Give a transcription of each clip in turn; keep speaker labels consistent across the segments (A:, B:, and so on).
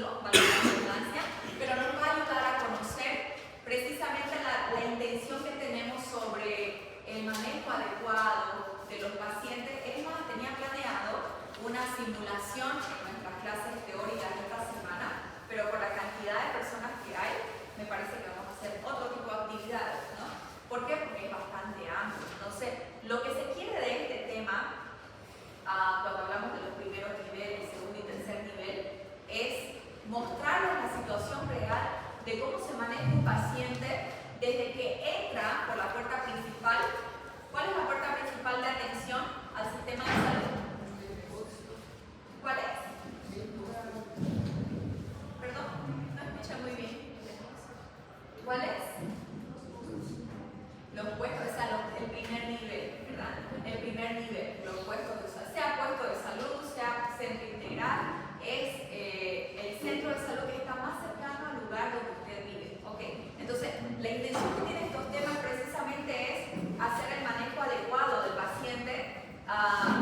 A: rápido, vale la redundancia, pero nos va a ayudar a conocer precisamente la intención que tenemos sobre el manejo adecuado de los pacientes. Es más, tenía planeado una simulación en nuestras clases teóricas esta semana, pero por la cantidad de personas que hay, me parece que vamos a hacer otro tipo de actividades, ¿no? ¿Por qué? Porque es bastante amplio. Entonces, lo que se quiere de este tema, cuando hablamos de los primeros niveles, segundo y tercer nivel, es mostrarles la situación real de cómo se maneja un paciente desde que entra por la puerta principal. ¿Cuál es la puerta principal de atención al sistema de salud? ¿Cuál es? Perdón, no escuché muy bien. ¿Cuál es? Los puestos de salud, el primer nivel, ¿verdad? El primer nivel, los puestos de salud, sea puesto de salud, sea centro integral, es el centro de salud que está más cercano al lugar donde usted vive. ¿Ok? Entonces, la intención que tienen estos temas precisamente es hacer el manejo adecuado del paciente,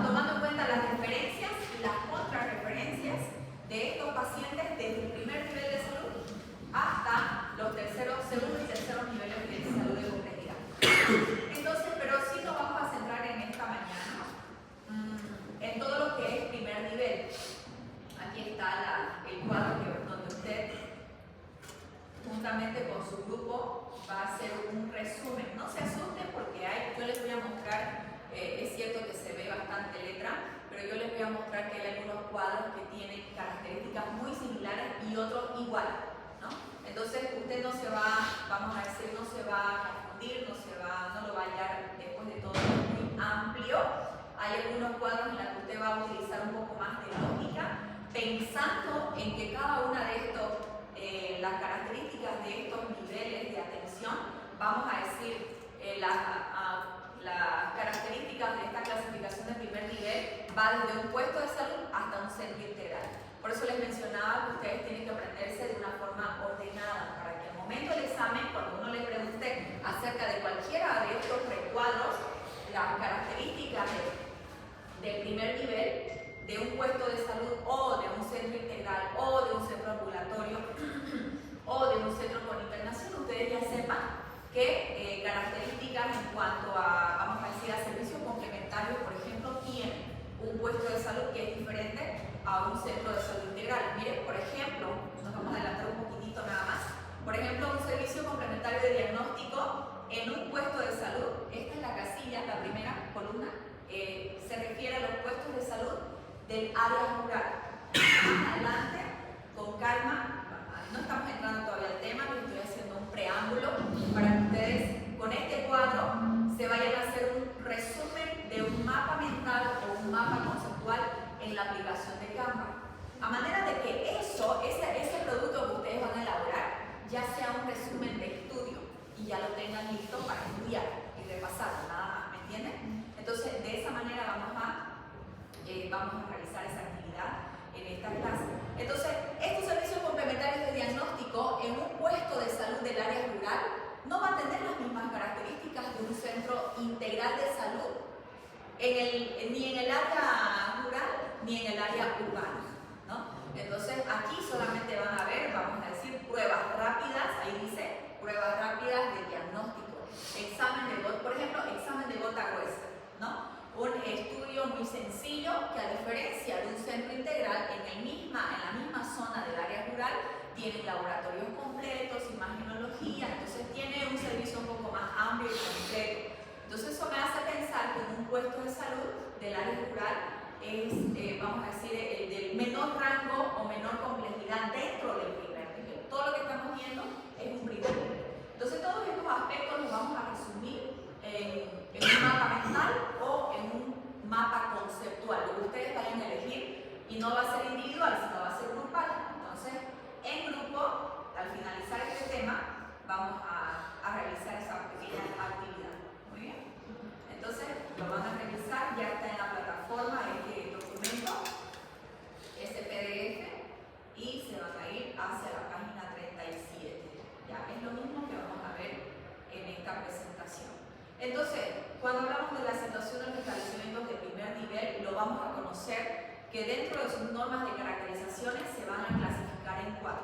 A: tomando en cuenta las referencias y las contrarreferencias de estos pacientes desde el primer nivel de salud hasta los segundo y terceros niveles de salud de complejidad. Entonces, pero sí nos vamos a centrar en esta mañana en todo lo que es primer nivel. Aquí está el cuadro donde usted, juntamente con su grupo, va a hacer un resumen. No se asusten porque yo les voy a mostrar, es cierto que se ve bastante letra, pero yo les voy a mostrar que hay algunos cuadros que tienen características muy similares y otros iguales, ¿no? Entonces usted no se va, vamos a decir, no se va a confundir, no lo va a hallar después de todo, es muy amplio. Hay algunos cuadros en los que usted va a utilizar un poco más de lógica, pensando en que cada una de estos, las características de estos niveles de atención, vamos a decir, las características de esta clasificación de primer nivel va desde un puesto de salud hasta un centro integral. Por eso les mencionaba que ustedes tienen que aprenderse de una forma ordenada, para que al momento del examen, cuando uno le pregunte acerca de cualquiera de estos recuadros, las características del primer nivel, de un puesto de salud o de un centro integral o de un centro ambulatorio o de un centro con internación, ustedes ya sepan qué características en cuanto a, vamos a decir, a servicios complementarios, por ejemplo, tienen un puesto de salud que es diferente a un centro de salud integral. Miren, por ejemplo, nos vamos a adelantar un poquitito nada más. Por ejemplo, un servicio complementario de diagnóstico en un puesto de salud. Esta es la casilla, la primera columna, se refiere a los puestos de salud del área rural. Más adelante, con calma, no estamos entrando todavía al tema, les estoy haciendo un preámbulo para que ustedes con este cuadro se vayan a hacer un resumen de un mapa mental o un mapa conceptual en la aplicación de Canva. A manera de que ese producto que ustedes van a elaborar ya sea un resumen de estudio y ya lo tengan listo para estudiar y repasar, nada más, ¿me entienden? Entonces, de esa manera vamos a realizar esa actividad en esta clase. Entonces, estos servicios complementarios de diagnóstico en un puesto de salud del área rural no va a tener las mismas características de un centro integral de salud ni en el área rural ni en el área urbana, ¿no? Entonces, aquí solamente van a ver, vamos a decir, pruebas rápidas, ahí dice, pruebas rápidas de diagnóstico. Examen de gota, por ejemplo, examen de gota gruesa, ¿no? Un estudio muy sencillo que, a diferencia de un centro integral, en la misma zona del área rural, tiene laboratorios completos, imagenología, entonces tiene un servicio un poco más amplio y completo. Entonces eso me hace pensar que en un puesto de salud del área rural es, vamos a decir, el del menor rango o menor complejidad dentro del primer nivel. Todo lo que estamos viendo es un primer nivel. Entonces todos estos aspectos los vamos a resumir en un mapa mental o en un mapa conceptual, lo que ustedes vayan a elegir, y no va a ser individual, sino va a ser grupal. Entonces, en grupo, al finalizar este tema, vamos a realizar esa pequeña actividad. Muy bien. Entonces, lo van a revisar, ya está en la plataforma este documento, este PDF, y se van a ir hacia la página 37. Ya es lo mismo que vamos a ver en esta presentación. Entonces, cuando hablamos de la situación de los establecimientos de primer nivel, lo vamos a conocer que dentro de sus normas de caracterizaciones se van a clasificar clasificar en 4.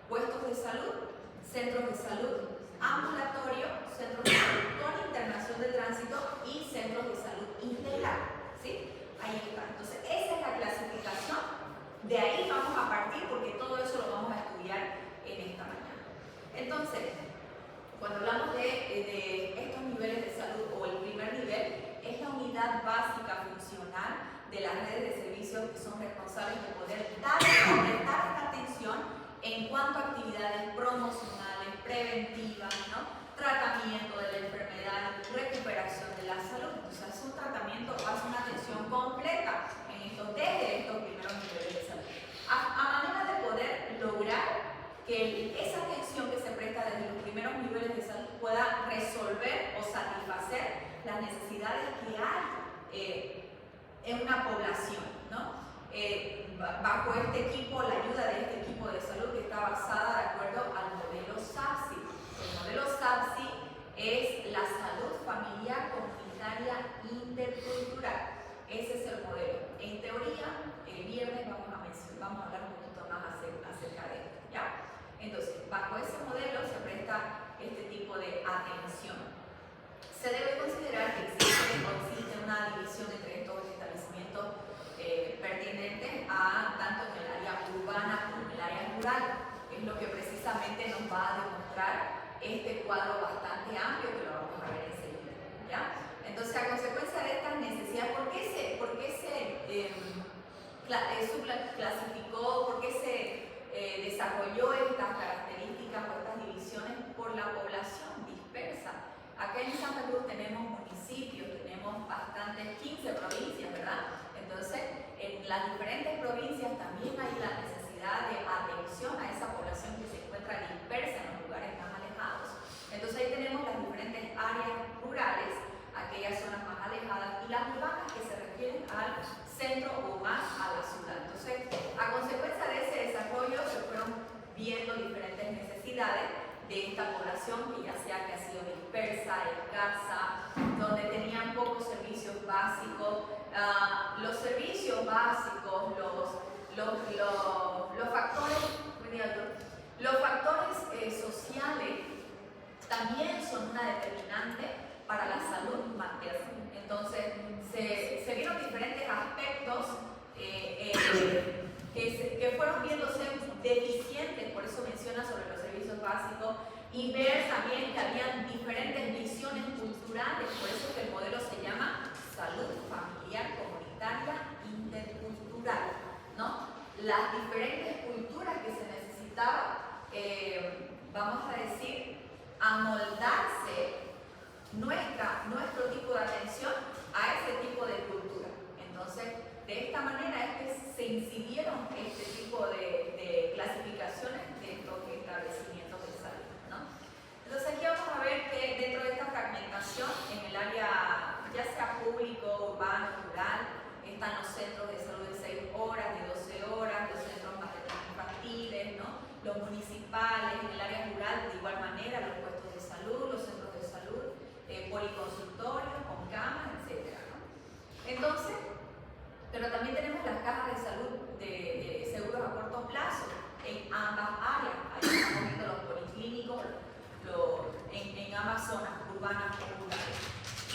A: Puestos de salud, centros de salud, ambulatorio, centros de salud con internación de tránsito y centros de salud integral. ¿Sí? Ahí está. Entonces, esa es la clasificación. De ahí vamos a partir porque todo eso lo vamos a estudiar en esta mañana. Entonces, cuando hablamos de estos niveles de salud o el primer nivel, es la unidad básica funcional de las redes de servicios que son responsables de poder prestar esta atención en cuanto a actividades promocionales, preventivas, ¿no? Tratamiento de la enfermedad, recuperación de la salud. O sea, es un tratamiento, hace una atención completa desde estos primeros niveles de salud. A manera de poder lograr que esa atención que se presta desde los primeros niveles de salud pueda resolver o satisfacer las necesidades que hay en una población, ¿no? Bajo este equipo, la ayuda de este equipo de salud que está basada de acuerdo al modelo SAPSI. El modelo SAPSI es la salud familiar, comunitaria, intercultural. Ese es el modelo. En teoría, el viernes vamos a hablar un poquito más acerca de esto, ¿ya? Entonces, bajo ese modelo se presta este tipo de atención. Se debe considerar que existe una división entre estos establecimientos pertinentes tanto en el área urbana como en el área rural. Es lo que precisamente nos va a demostrar este cuadro bastante amplio que lo vamos a ver enseguida, ¿ya? Entonces, a consecuencia de estas necesidades, ¿por qué se clasificó, por qué se desarrolló estas características o estas divisiones? Por la población dispersa. Acá en Santa Cruz tenemos municipios, tenemos bastantes, 15 provincias, ¿verdad? Entonces, en las diferentes provincias también hay la necesidad de atención a esa población que se encuentra dispersa en los lugares más alejados. Entonces, ahí tenemos las diferentes áreas rurales, aquellas zonas más alejadas, y las urbanas que se refieren al centro o más a la ciudad. Entonces, a consecuencia de ese desarrollo se fueron viendo diferentes necesidades de esta población que ya sea que ha sido dispersa, escasa, donde tenían pocos servicios básicos. Los servicios básicos, los factores sociales también son una determinante para la salud materna. Entonces, se vieron diferentes aspectos que fueron viéndose deficientes, por eso menciona sobre los servicios básicos, y ver también que habían diferentes visiones culturales, por eso que el modelo se llama salud familiar, comunitaria, intercultural, ¿no? Las diferentes culturas que se necesitaba, vamos a decir, amoldarse nuestro tipo de atención a ese tipo de cultura. Entonces, de esta manera es que se incidieron este tipo de clasificaciones de estos establecimientos de salud, ¿no? Entonces, aquí vamos a ver que dentro de esta fragmentación, en el área ya sea público, urbano, rural, están los centros de salud de 6 horas, de 12 horas, los centros materno-infantiles, ¿no? Los municipales, en el área rural de igual manera, los puestos de salud, los centros de salud, policonsultorios, con camas, etc., ¿no? Entonces, pero también tenemos las cajas de salud de seguros a corto plazo en ambas áreas. Ahí estamos viendo los policlínicos en ambas zonas, urbanas o rurales.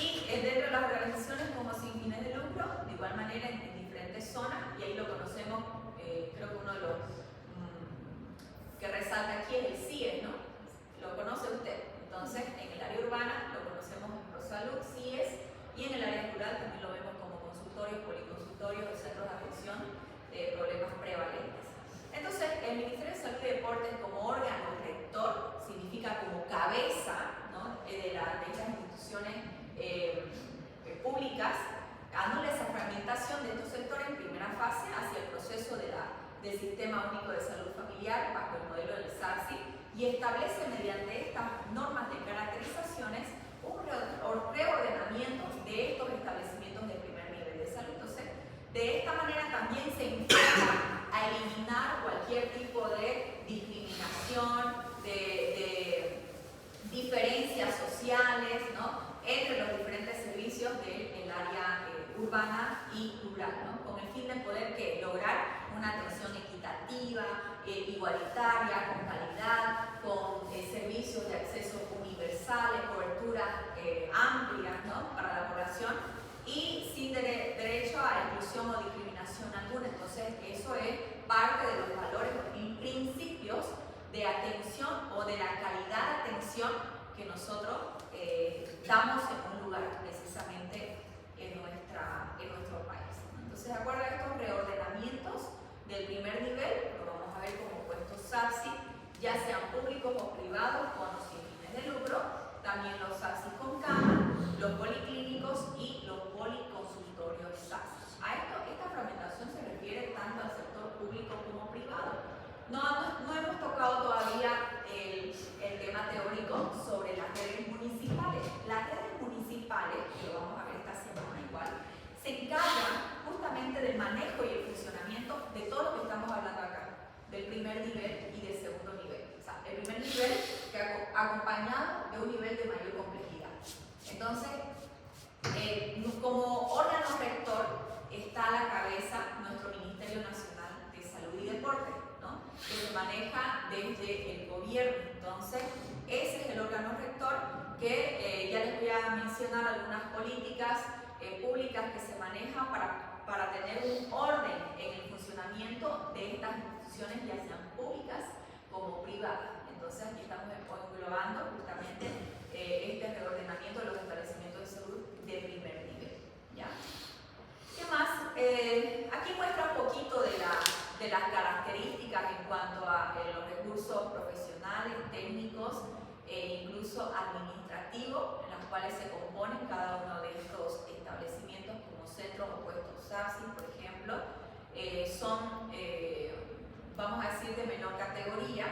A: Y dentro de las organizaciones como sin fines de lucro, de igual manera en diferentes zonas, y ahí lo conocemos, creo que uno de los que resalta aquí es el CIES, ¿no? Lo conoce usted. Entonces, en el área urbana lo conocemos en ProSalud, CIES, y en el área rural también lo vemos como consultorios, policonsultorios, centros de atención de problemas prevalentes. Entonces, el Ministerio de Salud y Deportes como órgano rector significa como cabeza, ¿no? de estas instituciones públicas, anula esa fragmentación de estos sectores en primera fase hacia el proceso del Sistema Único de Salud Familiar bajo el modelo del SAPSI y establece mediante estas normas de caracterizaciones un reordenamiento de estos establecimientos de primer nivel de salud. Entonces, de esta manera también se enfoca a eliminar cualquier tipo de discriminación, de diferencias sociales, ¿no? Entre los diferentes servicios del área urbana y rural, ¿no? Con el fin de poder lograr una atención equitativa equitativa, igualitaria, con calidad, con servicios de acceso universales, coberturas amplias, ¿no?, para la población y sin derecho a exclusión o discriminación alguna. Entonces, eso es parte de los valores y principios de atención o de la calidad de atención que nosotros damos en un lugar, precisamente en nuestro país. Entonces, de acuerdo a estos reordenamientos del primer nivel, lo vamos a ver como puestos SAFSI, ya sean públicos o privados con o sin fines de lucro, también los SAFSI con cama, los policlínicos y los policonsultorios SAFSI. Esta fragmentación se refiere tanto al sector público como privado. No hemos tocado todavía el tema teórico sobre las redes municipales. Las redes municipales, que lo vamos a ver esta semana igual, se encargan justamente del manejo y el funcionamiento de todo lo que estamos hablando acá, del primer nivel y del segundo nivel. O sea, el primer nivel que acompañado de un nivel de mayor complejidad. Entonces, como órgano rector está a la cabeza nuestro Ministerio Nacional de Salud y Deporte, ¿no?, que se maneja desde el gobierno. Entonces, ese es el órgano rector que ya les voy a mencionar algunas políticas públicas que se manejan para tener un orden en el funcionamiento de estas instituciones, ya sean públicas como privadas. Entonces, aquí estamos englobando justamente este reordenamiento de los establecimientos de salud de primer nivel, ¿ya? ¿Qué más? Aquí muestra un poquito de las características en cuanto a los recursos profesionales, técnicos e incluso administrativos, en los cuales se componen cada uno de estos establecimientos como centros o puestos SAFSI, por ejemplo. Son, vamos a decir, de menor categoría.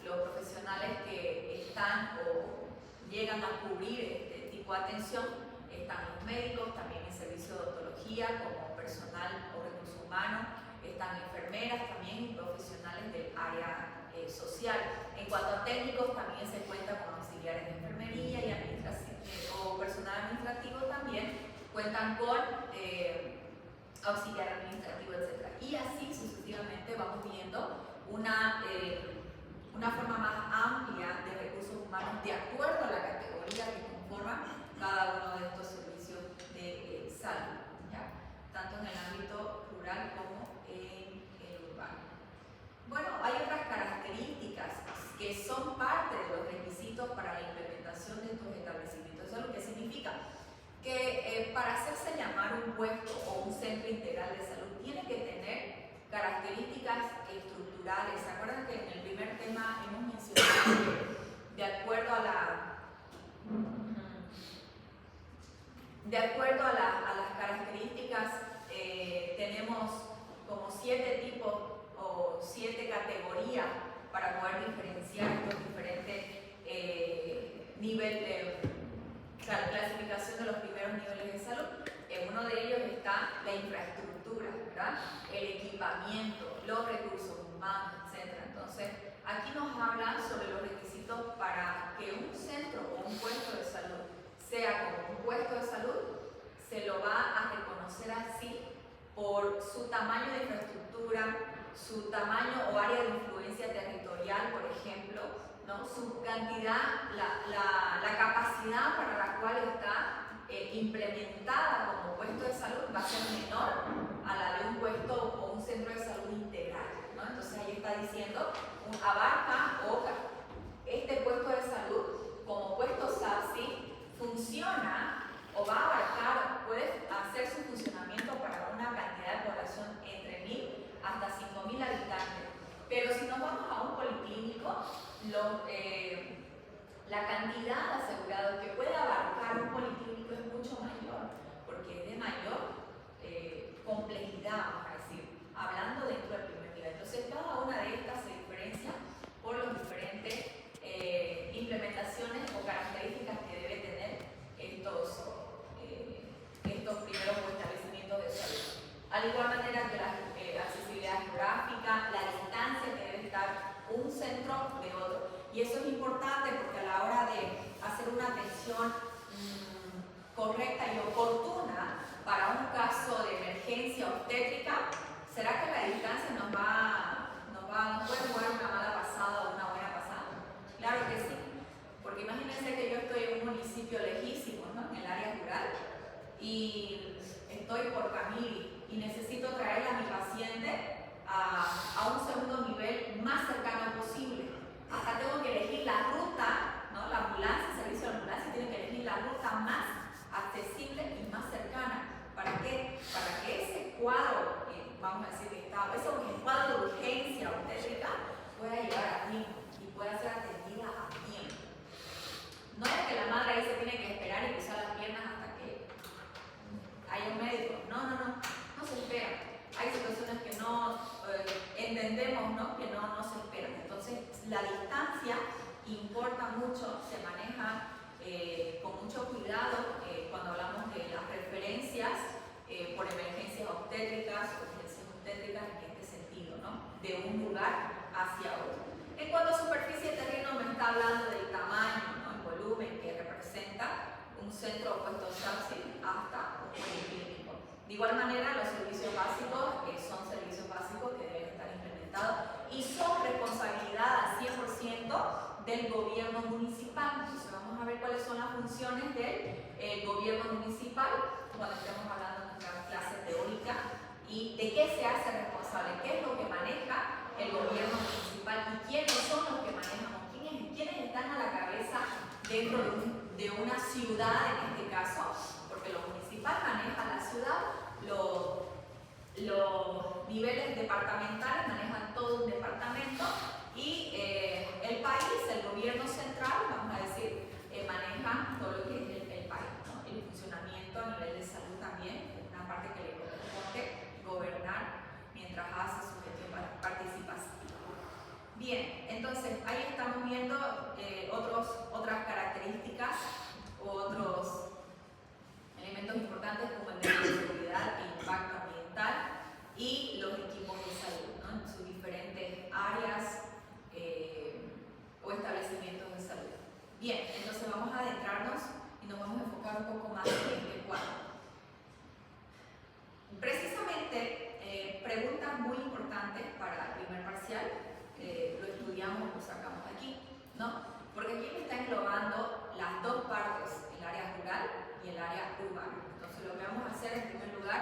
A: Los profesionales que están o llegan a cubrir este tipo de atención están los médicos, también en servicio de odontología como personal o recursos humanos, están enfermeras también, profesionales del área social. En cuanto a técnicos, también se cuenta con auxiliares de enfermería y o personal administrativo también cuentan con auxiliar administrativo, etc. Y así sucesivamente vamos viendo una forma más amplia de recursos humanos de acuerdo a la categoría que conforma cada uno de estos servicios de salud, ¿ya?, tanto en el ámbito rural como en el urbano. Bueno, hay otras características que son parte de los requisitos para la implementación de estos establecimientos de salud. ¿Qué significa? Que para hacerse llamar un puesto o un centro integral de salud tiene que tener características estructurales. ¿Se acuerdan que en el primer tema hemos mencionado que de acuerdo a las características tenemos como 7 tipos o 7 categorías para poder diferenciar estos diferentes niveles de clasificación de los primeros niveles de salud? En uno de ellos está la infraestructura, ¿verdad?, el equipamiento, los recursos humanos, etc. Entonces, aquí nos hablan sobre los requisitos para que un centro o un puesto de salud sea como un puesto de salud. Se lo va a reconocer así por su tamaño de infraestructura, su tamaño o área de influencia territorial, por ejemplo, ¿no?, su cantidad, la capacidad para la cual está implementada como puesto de salud va a ser menor a la de un puesto o un centro de salud integral, ¿no? Entonces ahí está diciendo, abarca o este puesto de salud como puesto SAFSI funciona o va a abarcar, puede hacer su funcionamiento para una cantidad de población entre 1.000 hasta 5.000 habitantes. Pero si nos vamos a un policlínico, la cantidad de asegurados que puede abarcar un policlínico es mucho mayor, porque es de mayor complejidad, vamos a decir, hablando dentro del primer nivel. Entonces, cada una de estas se diferencia por las diferentes implementaciones o características que debe tener estos primeros establecimientos de salud. Al igual manera que la accesibilidad geográfica, la distancia que debe estar un centro de otro. Y eso es importante porque a la hora de hacer una atención correcta y oportuna para un caso de emergencia obstétrica, ¿será que la distancia nos va ¿nos puede jugar una mala pasada o una buena pasada? Claro que sí, porque imagínense que yo estoy en un municipio lejísimo, ¿no? En el área rural, y estoy por Camiri y necesito traer a mi paciente a un segundo nivel más cercano posible. Hasta tengo que elegir la ruta, ¿no? La ambulancia, el servicio de ambulancia tiene que elegir la ruta más accesible y más cercana. ¿Para qué? Para que ese cuadro, vamos a decir que está, ese cuadro de urgencia obstétrica pueda llegar a tiempo y pueda ser atendida a tiempo. No es que la madre ahí se tiene que esperar y cruzar las piernas hasta que haya un médico. No se espera. Hay situaciones que no entendemos, ¿no? Que no se esperan. Entonces, la distancia importa mucho, se maneja con mucho cuidado cuando hablamos de las referencias por emergencias obstétricas, en este sentido, ¿no? De un lugar hacia otro. En cuanto a superficie de terreno, me está hablando del tamaño, ¿no? El volumen que representa un centro opuesto SAPSI hasta un policlínico. De igual manera, los servicios básicos son servicios básicos que deben estar implementados y son responsabilidad al 100% del gobierno municipal. Entonces vamos a ver cuáles son las funciones del gobierno municipal cuando estemos hablando de nuestra clase teórica y de qué se hace responsable, qué es lo que maneja el gobierno municipal y quiénes son los que manejamos, quiénes están a la cabeza dentro de una ciudad en este caso, porque lo municipal maneja la ciudad, los niveles departamentales manejan todo un departamento y el país, el gobierno central, vamos a decir, maneja todo lo que es el país, ¿no? El funcionamiento a nivel de salud también, una parte que le corresponde gobernar mientras hace su gestión participativa. Bien, entonces ahí estamos viendo otras características, otros elementos importantes como el medio de seguridad e impacto ambiental y los equipos de salud, ¿no? En sus diferentes áreas o establecimientos de salud. Bien, entonces vamos a adentrarnos y nos vamos a enfocar un poco más en este cuadro. Precisamente, preguntas muy importantes para el primer parcial, lo estudiamos, lo sacamos de aquí, ¿no? Porque aquí me está englobando las dos partes, el área rural y el área urbana. Entonces lo que vamos a hacer en primer lugar,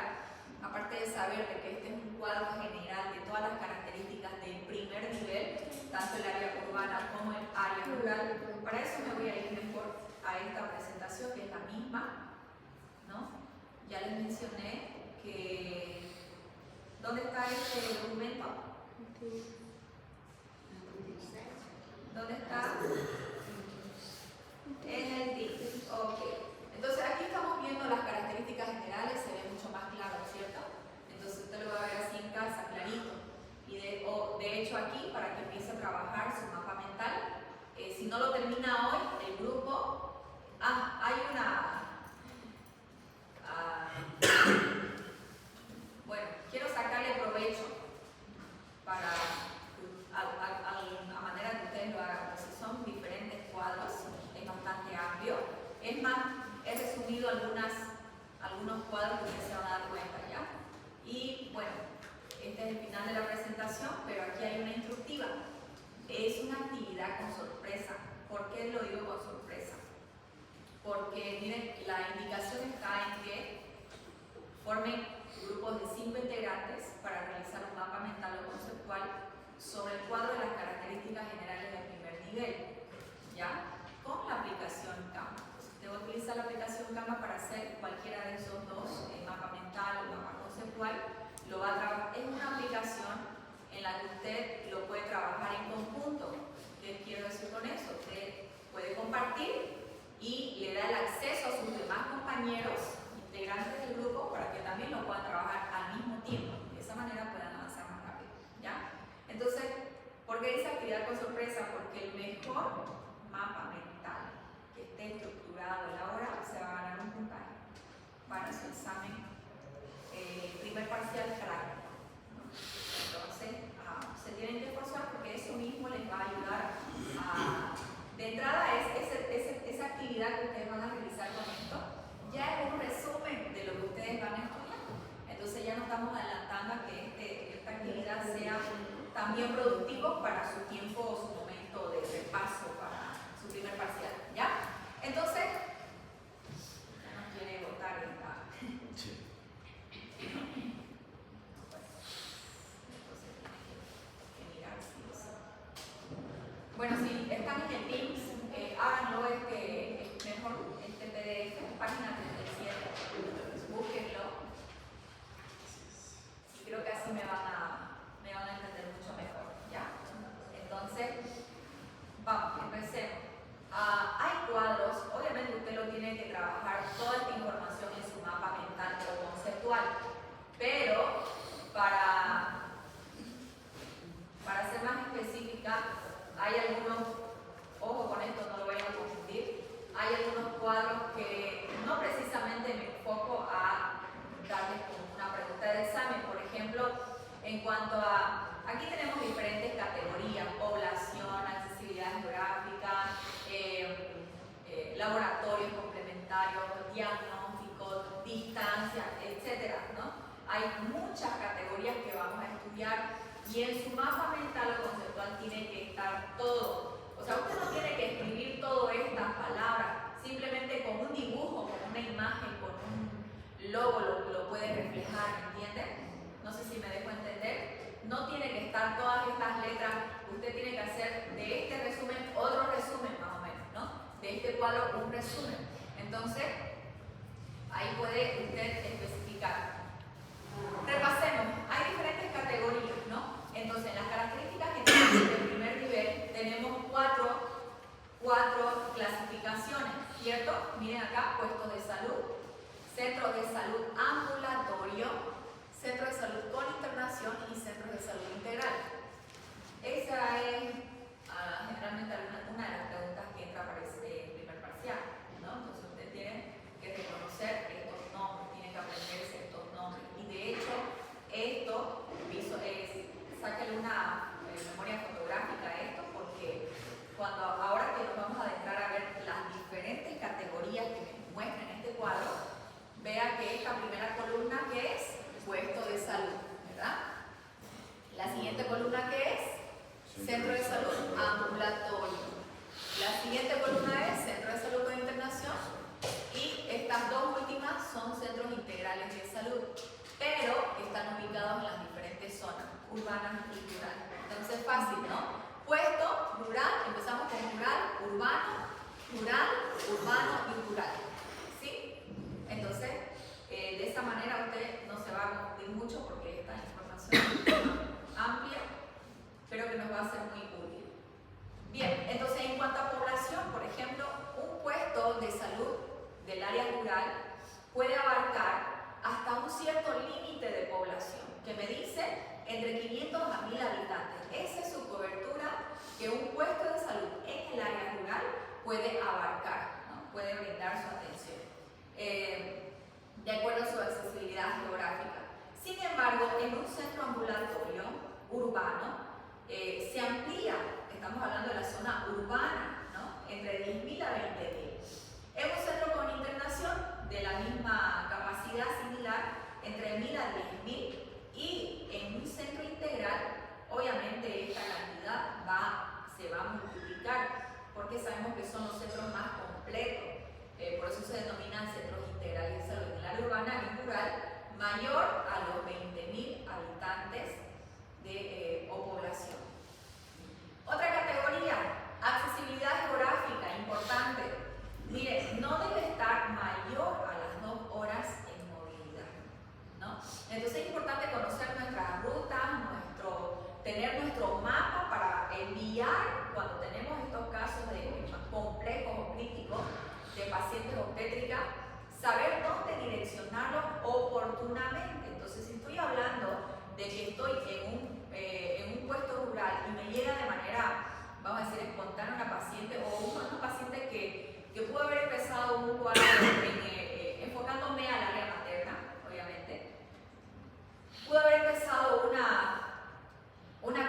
A: aparte de saber de que este es un cuadro general de todas las características del primer nivel, tanto el área urbana como el área rural, para eso me voy a ir mejor a esta presentación que es la misma, ¿no? Ya les mencioné que ¿dónde está este documento? ¿Dónde está? En el DIC. Ok. Entonces aquí estamos viendo las características generales, se ve mucho más claro, ¿cierto? Entonces usted lo va a ver así en casa, clarito. Y de hecho aquí, para que empiece a trabajar su mapa mental, si no lo termina hoy, el grupo, hay una... bueno, quiero sacarle provecho para a manera que ustedes lo hagan. Entonces son diferentes cuadros, es bastante amplio. Es más, he resumido algunos cuadros que ustedes se van a dar cuenta ya. Y bueno, este es el final de la presentación, pero aquí hay una instructiva. Es una actividad con sorpresa. ¿Por qué lo digo con sorpresa? Porque miren, la indicación está en que formen grupos de 5 integrantes para realizar un mapa mental o conceptual sobre el cuadro de las características generales del primer nivel, ¿ya? Con la aplicación Canva. Usted va a utilizar la aplicación Canva para hacer cualquiera de esos dos, el mapa mental o el mapa conceptual. Lo va a trabajar. Es una aplicación en la que usted lo puede trabajar en conjunto. ¿Qué quiero decir con eso? Usted puede compartir y le da el acceso a sus demás compañeros integrantes del grupo para que también lo puedan trabajar al mismo tiempo. De esa manera puedan avanzar más rápido, ¿ya? Entonces, ¿por qué dice actividad con sorpresa? Porque el mejor mapa mental que esté estructurado, elaborado, se va a ganar un puntaje para su examen primer parcial práctico, ¿no? Entonces, se tienen que esforzar porque eso mismo les va a ayudar a... De entrada, esa actividad que ustedes van a realizar con esto ya es un resumen de lo que ustedes van a estudiar. Entonces también productivos para su tiempo o su momento de repaso para su primer parcial, ¿ya? Entonces, ya no quiere votar esta.
B: Sí.
A: Entonces tiene que mirar si lo sabe. Bueno, si están en el Teams, háganlo mejor este PDF, página 37, búsquenlo. Y creo que así me van a entender mucho mejor, ¿ya? Entonces, vamos, empecemos. Hay cuadros, obviamente usted lo tiene que trabajar toda esta información en su mapa mental o conceptual, pero para ser más específica, hay algunos, ojo con esto, no lo vayan a confundir, hay algunos cuadros que no precisamente me enfoco a darles como una pregunta de examen. Por ejemplo, en cuanto a, aquí tenemos diferentes categorías: población, accesibilidad geográfica, laboratorios complementarios, diagnósticos, distancia, etcétera, ¿no? Hay muchas categorías que vamos a estudiar y en su mapa mental o conceptual tiene que estar todo. O sea, usted no tiene que escribir todas estas palabras, simplemente con un dibujo, con una imagen, con un logo lo puede reflejar, ¿entiende? No sé si me dejo entender. No tiene que estar todas estas letras, usted tiene que hacer de este resumen otro resumen más o menos, ¿no? De este cuadro un resumen. Entonces, ahí puede usted especificar. Repasemos, hay diferentes categorías, ¿no? Entonces, en las características generales del primer nivel tenemos cuatro clasificaciones, ¿cierto? Miren acá: puestos de salud, centros de salud ambulatorio, centro de salud con internación y centros de salud integral. Esa es generalmente una de las preguntas que entra para el primer parcial, ¿no? Entonces usted tiene que reconocer estos nombres, tiene que aprenderse estos nombres. Y de hecho, esto, sáquenle una memoria fotográfica a esto, porque ahora que nos vamos a adentrar a ver las diferentes categorías que me muestran en este cuadro, vea que esta primera columna, que es puesto de salud, ¿verdad? La siguiente columna, que es centro de salud ambulatorio. La siguiente columna es centro de salud con internación. Y estas dos últimas son centros integrales de salud, pero están ubicados en las diferentes zonas, urbanas y rurales. Entonces, fácil, ¿no? Puesto, rural, empezamos con rural, urbano, urbano y rural. ¿Sí? Entonces, de esta manera usted no se va a confundir mucho, porque esta información es amplia, pero que nos va a ser muy útil. Bien, entonces en cuanto a población, por ejemplo, un puesto de salud del área rural puede abarcar hasta un cierto límite de población, que me dice entre 500 a 1000 habitantes. Esa es su cobertura que un puesto de salud en el área rural puede abarcar, ¿no? Puede brindar su atención, de acuerdo a su accesibilidad geográfica. Sin embargo, en un centro ambulatorio urbano se amplía, estamos hablando de la zona urbana, ¿no? Entre 10.000 a 20.000. En un centro con internación de la misma capacidad similar, entre 1.000 a 10.000, y en un centro integral, obviamente esta cantidad se va a multiplicar, porque sabemos que son los centros más completos, por eso se denominan centros integrales de salud. En el área urbana y rural, mayor a los 20.000 habitantes o población. Otra categoría, accesibilidad geográfica, importante. Mire, no debe estar mayor a las 2 horas en movilidad, ¿no? Entonces es importante conocer nuestras rutas, tener nuestro mapa para enviar, cuando tenemos estos casos complejos o críticos de pacientes obstétricas, saber dónde direccionarlos oportunamente. Entonces, si estoy hablando de que estoy en un puesto rural y me llega de manera, vamos a decir, espontánea una paciente o una paciente que pudo haber empezado un cuadro enfocándome al área materna, obviamente, pudo haber empezado una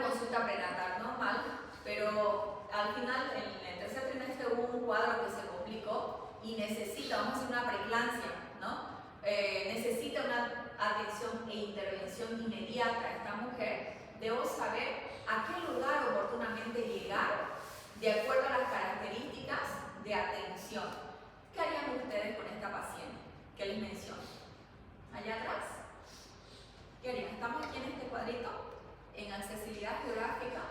A: consulta prenatal normal, pero al final, en el tercer trimestre, hubo un cuadro que se complicó y necesita, vamos a hacer una preeclampsia, ¿no? Necesita una atención e intervención inmediata a esta mujer. debo saber a qué lugar oportunamente llegar de acuerdo a las características de atención. ¿Qué harían ustedes con esta paciente? ¿Qué les menciono? Allá atrás. ¿Qué harían? Estamos aquí en este cuadrito, en accesibilidad geográfica.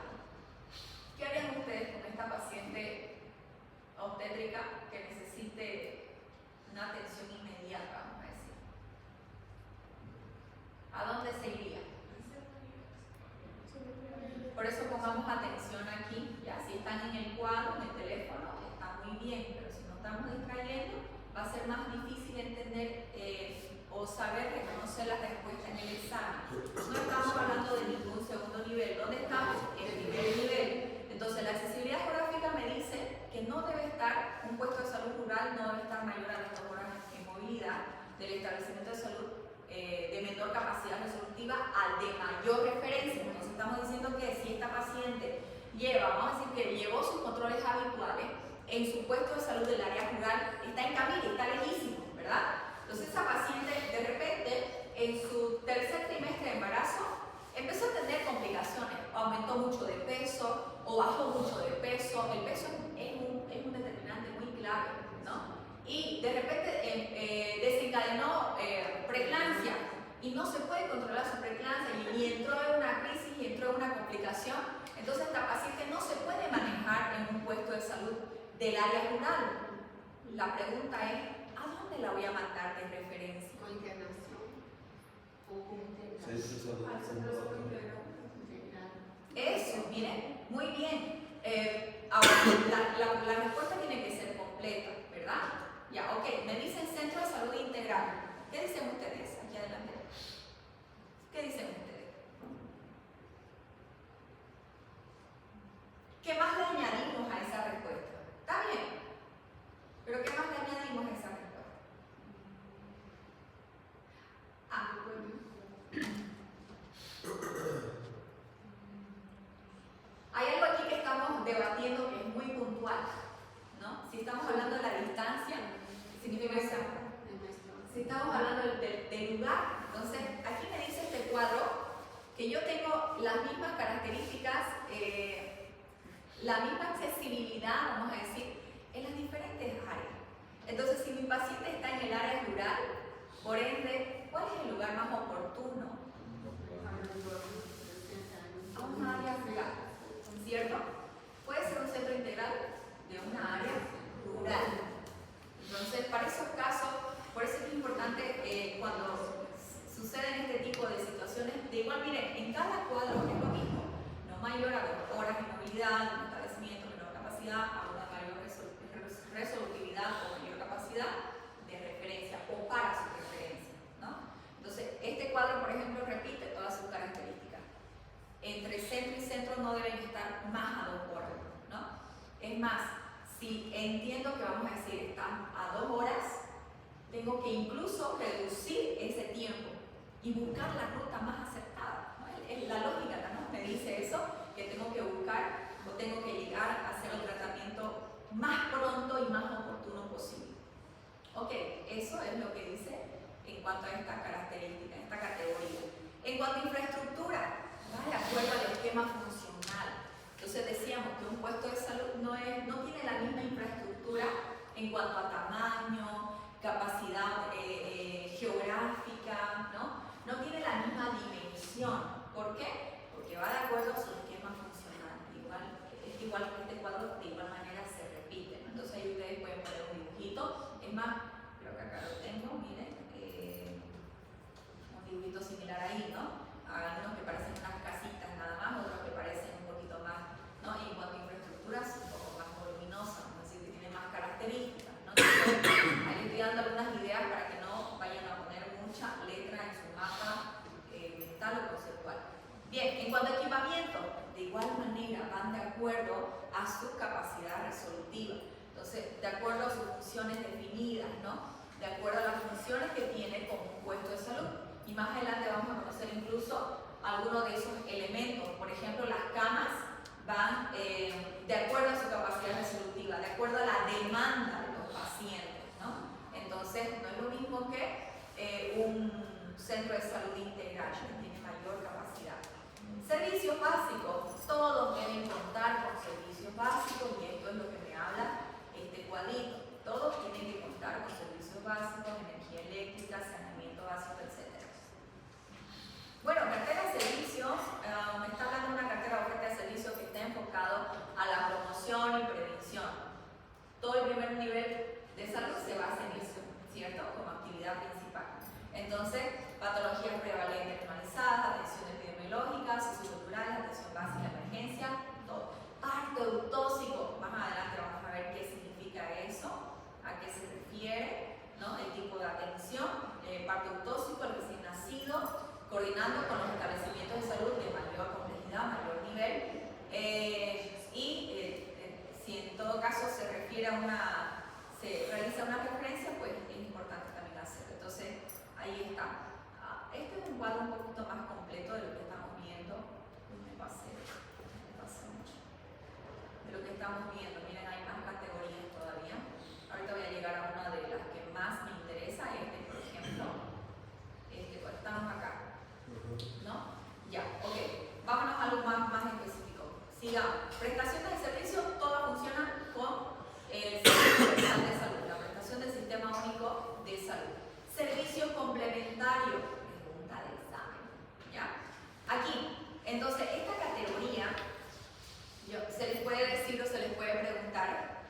A: ¿Qué harían ustedes con esta paciente obstétrica que necesite una atención inmediata, vamos a decir? ¿A dónde se iría? Por eso pongamos atención aquí. Ya, si están en el cuadro, en el teléfono, está muy bien, pero si no estamos distrayendo, va a ser más difícil entender o saber reconocer la respuesta en el examen. No estamos hablando de ningún segundo nivel. ¿Dónde estamos? En el primer nivel. Entonces, la accesibilidad geográfica me dice que no debe estar, un puesto de salud rural no debe estar mayor a las 2 horas en movilidad del establecimiento de salud de menor capacidad resolutiva al de mayor referencia. Entonces, estamos diciendo que si esta paciente lleva, vamos a decir que llevó sus controles habituales en su puesto de salud del área rural, está en camino, está lejísimo, ¿verdad? Entonces, esa paciente de repente en su tercer trimestre de embarazo empezó a tener complicaciones, aumentó mucho de peso o bajó mucho de peso. El peso es un determinante muy clave, ¿no? Y de repente desencadenó preeclampsia y no se puede controlar su preeclampsia y entró en una crisis y entró en una complicación. Entonces esta paciente no se puede manejar en un puesto de salud del área rural. La pregunta es, ¿a dónde la voy a mandar de referencia?
B: ¿Con internación? ¿O con internación?
A: Eso, miren, muy bien. Ahora, la respuesta tiene que ser completa, ¿verdad? Ya, ok, me dicen Centro de Salud Integral. ¿Qué dicen ustedes? Aquí adelante. ¿Qué dicen ustedes? ¿Qué más le añadimos a esa respuesta? Está bien, pero ¿qué más le añadimos a esa respuesta? Ah, hay algo aquí que estamos debatiendo que es muy puntual, ¿no? Si estamos hablando de la distancia, significa que si estamos hablando del lugar, entonces aquí me dice este cuadro que yo tengo las mismas características, la misma accesibilidad, vamos a decir, en las diferentes áreas. Entonces, si mi paciente está en el área rural, por ende, ¿cuál es el lugar más oportuno? A un área rural, ¿cierto? Puede ser un centro integral de una área rural. Entonces, para esos casos, por eso es importante cuando suceden este tipo de situaciones, de igual, miren, en cada cuadro es lo mismo, no mayor a 2 horas de movilidad, un establecimiento de menor capacidad, a una mayor resolutividad o mayor capacidad de referencia o para su referencia, ¿no? Entonces, este cuadro, por ejemplo, repite todas sus características. Entre centro y centro no deben estar más a 2 horas, ¿no? Es más, si entiendo que vamos a decir están a 2 horas, tengo que incluso reducir ese tiempo y buscar la ruta más acertada, ¿no? La lógica, ¿no? Me dice eso, que tengo que buscar o tengo que llegar a hacer el tratamiento más pronto y más oportuno posible. Ok, eso es lo que dice en cuanto a esta característica, esta categoría. En cuanto a infraestructura, ¿no? De acuerdo al esquema funcional. Entonces decíamos que un puesto de salud no tiene la misma infraestructura en cuanto a tamaño, capacidad geográfica, ¿no? No tiene la misma dimensión. ¿Por qué? Porque va de acuerdo a su esquema funcional. Es igual que este cuadro, de igual manera se repite, ¿no? Entonces ahí ustedes pueden poner un dibujito. Es más, creo que acá lo tengo, miren, un dibujito similar ahí, ¿no? Hay unos que parecen unas casitas nada más, otros que parecen un poquito más, ¿no? Y en cuanto a infraestructuras, un poco más voluminosas, es decir, que tienen más características, ¿no? Entonces, ahí les estoy dando algunas ideas para que no vayan a poner mucha letra en su mapa mental o conceptual. Bien, en cuanto a equipamiento, de igual manera van de acuerdo a su capacidad resolutiva. Entonces, de acuerdo a sus funciones definidas, ¿no? De acuerdo a las funciones que tiene como un puesto de salud. Y más adelante vamos a conocer incluso algunos de esos elementos. Por ejemplo, las camas van de acuerdo a su capacidad resolutiva, de acuerdo a la demanda de los pacientes, ¿no? Entonces, no es lo mismo que un centro de salud integral, que tiene mayor capacidad. Servicio caso se refiere a se realiza una referencia, pues es importante también hacerlo. Entonces, ahí está. Este es un cuadro un poquito más completo de lo que estamos viendo. Me pasé mucho. De lo que estamos viendo. Miren, hay más categorías todavía. Ahorita voy a llegar a una de las que más me interesa, por ejemplo. Pues estamos acá. ¿No? Ya, ok. Vámonos a algo más específico. Sigamos. Prestaciones de servicios, todas funcionan con el Servicio Universal de Salud, la prestación del Sistema Único de Salud. Servicios complementarios, pregunta de examen. ¿Ya? Aquí, entonces, esta categoría, se les puede decir o se les puede preguntar,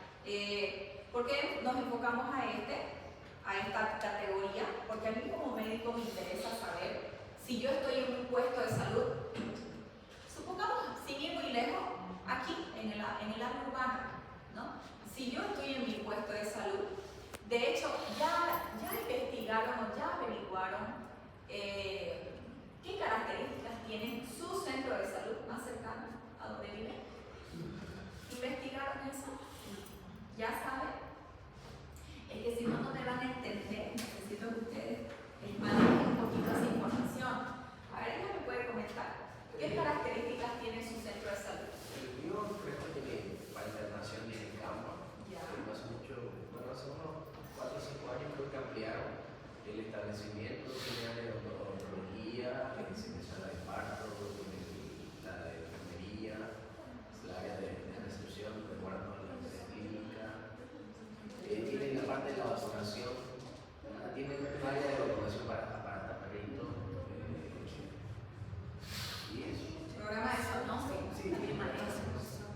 A: ¿por qué nos enfocamos a esta categoría? Porque a mí como médico me interesa saber si yo estoy en un puesto de salud, supongamos, sin ir muy lejos, aquí, en el área urbana, ¿no? Si yo estoy en mi puesto de salud, de hecho, ya investigaron o ya averiguaron qué características tiene su centro de salud más cercano a donde vive. ¿Investigaron eso? ¿Ya saben? Es que si no, no me van a entender. Necesito que ustedes manejen un poquito esa información. A ver, ¿ella me puede comentar? ¿Qué características tiene su centro de salud?
C: El mío creo que tiene para internación de campo. Hace unos 4 o 5 años creo que ampliaron el establecimiento, tenía de odontología, sala de parto, la de enfermería, el área de recepción, de guardo de la clínica. Tienen la parte de la vacunación, tienen un área de vacunación para perritos. Y eso.
A: Programa de salud,
C: Sí.
A: también maneja eso.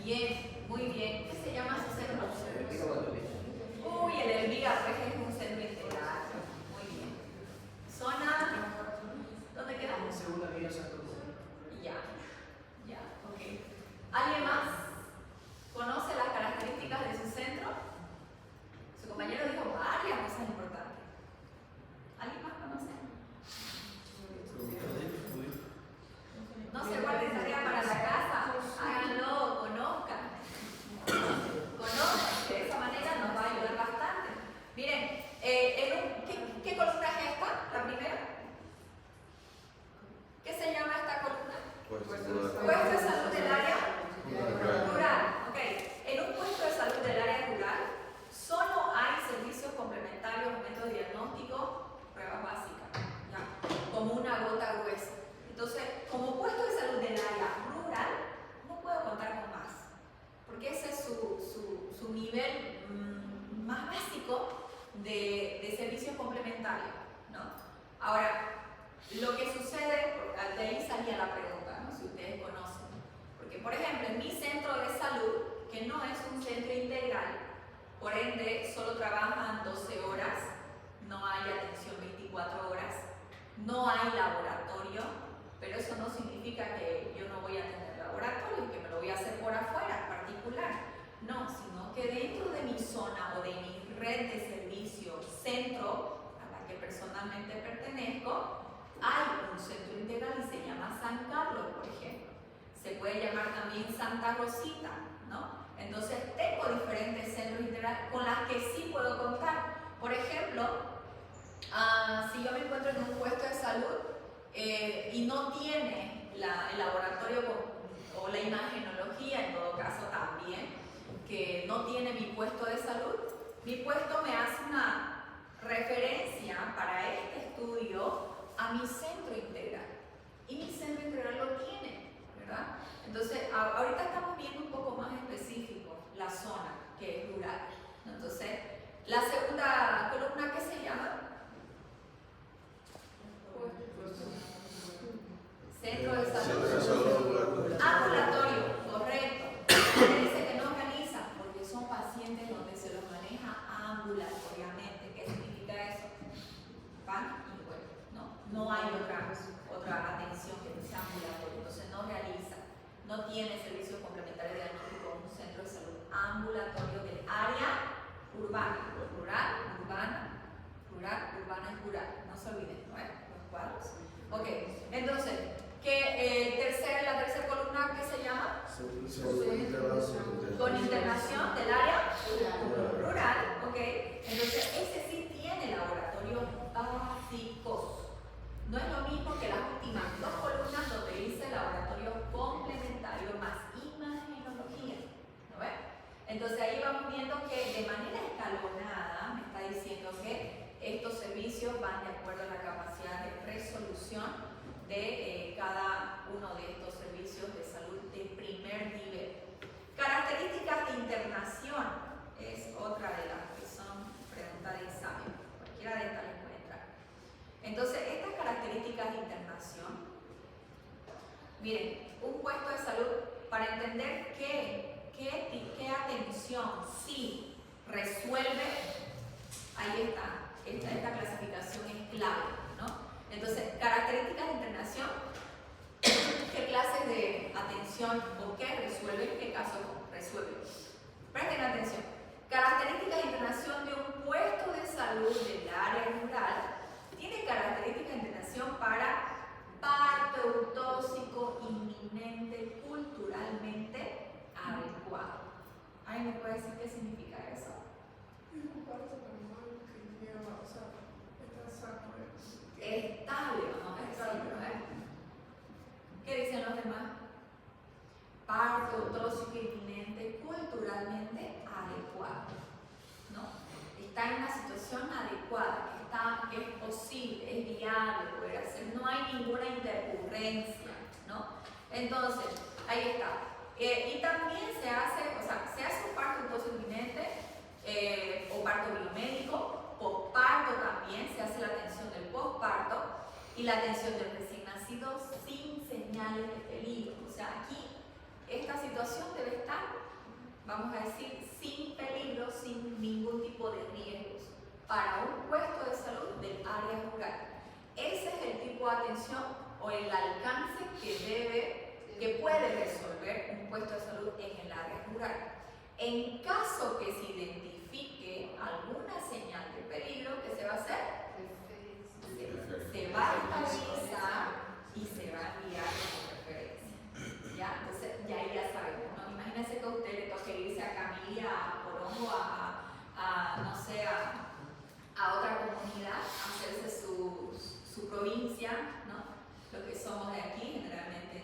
A: Bien, muy bien. ¿Qué se llama su centro? Uy, el Elvira, pues es un centro integral. Muy bien. Zona, ¿dónde quedamos?
C: Segunda vía Santo Domingo.
A: Ya, ok. ¿Alguien más conoce las características de su centro? Su compañero dijo varias cosas importantes. ¿Alguien más conoce? No se guarden tarea para la casa, háganlo, conozcan. De esa manera nos va a ayudar bastante. Miren, ¿qué columna es esta? La primera. ¿Qué se llama esta columna? Puesto de salud del área rural. Ok. En un puesto de salud del área rural solo hay servicios complementarios, métodos diagnósticos, pruebas básicas, ¿ya? Como una gota gruesa. Entonces, como puesto de salud del área rural, no puedo contar con más, porque ese es su nivel más básico de servicios complementarios, ¿no? Ahora, lo que sucede, de ahí salía la pregunta, ¿no? Si ustedes conocen. Porque, por ejemplo, en mi centro de salud, que no es un centro integral, por ende, solo trabajan 12 horas, no hay atención 24 horas, no hay laboratorio, pero eso no significa que yo no voy a tener laboratorio, que me lo voy a hacer por afuera, particular. No, sino que dentro de mi zona o de mi red de servicio, centro, a la que personalmente pertenezco, hay un centro integral y se llama San Carlos, por ejemplo. Se puede llamar también Santa Rosita, ¿no? Entonces tengo diferentes centros integrales con las que sí puedo contar. Por ejemplo, si yo me encuentro en un puesto de salud y no tiene el laboratorio o la imagenología, en todo caso también, que no tiene mi puesto de salud, mi puesto me hace una referencia para este estudio a mi centro integral. Y mi centro integral lo tiene, ¿verdad? Entonces, ahorita estamos viendo un poco más específico la zona, que es rural, ¿no? Entonces, la segunda columna, ¿qué se llama? Centro de salud. Ambulatorio, correcto. Dice que no organiza porque son pacientes donde se los maneja ambulatoriamente. ¿Qué significa eso? Van y vuelven, ¿no? No hay otra atención que no sea ambulatoria. Entonces no realiza, no tiene servicios complementarios de diagnóstico en un centro de salud ambulatorio del área urbana. Rural, urbana. Rural, urbana es rural. No se olviden, ¿no? Los cuadros. Ok, entonces, la tercera columna, ¿qué se llama?
D: Servicio integral.
A: Con con internación del área rural, ¿ok? Entonces ese sí tiene laboratorios básicos. No es lo mismo que las últimas dos columnas donde dice laboratorio complementario más imagenología, ¿no ves? Entonces ahí vamos viendo que de manera escalonada me está diciendo que estos servicios van de acuerdo a la capacidad de resolución de cada uno de estos servicios de salud de primer nivel. Características de internación es otra de las que son preguntas de examen. Cualquiera de estas les puede entrar. Entonces, estas características de internación, miren, un puesto de salud para entender qué atención sí resuelve, ahí está, esta clasificación es clave, ¿no? Entonces, características de internación, qué clases de atención o qué resuelve, en qué caso resuelve. Presten atención. Características de internación de un puesto de salud del área rural tiene características de internación para parto eutóxico inminente culturalmente adecuado. ¿Alguien me puede decir qué significa eso?
B: Es un parto normal que lleva, o sea, está sano.
A: Estable, ¿no? Estable. ¿Qué dicen los demás? Parto eutóxico inminente culturalmente adecuado, ¿no? Está en una situación adecuada, que es posible, es viable poder hacer, no hay ninguna intercurrencia, ¿no? Entonces, ahí está. Y también se hace un parto eutóxico inminente o parto biomédico, posparto también, se hace la atención del posparto y la atención del recién nacido sin señales de peligro. O sea, aquí esta situación debe estar, vamos a decir, sin peligro, sin ningún tipo de riesgos para un puesto de salud del área rural. Ese es el tipo de atención o el alcance que puede resolver un puesto de salud en el área rural. En caso que se identifique alguna señal de peligro, ¿qué se va a hacer? Se va a estabilizar y se va a enviar como referencia. ¿Ya? Entonces, ya sabemos, ¿no? Imagínense que a usted le toque irse a Camilla, a Corongo, no sé, a otra comunidad, a hacerse su provincia, ¿no? Lo que somos de aquí generalmente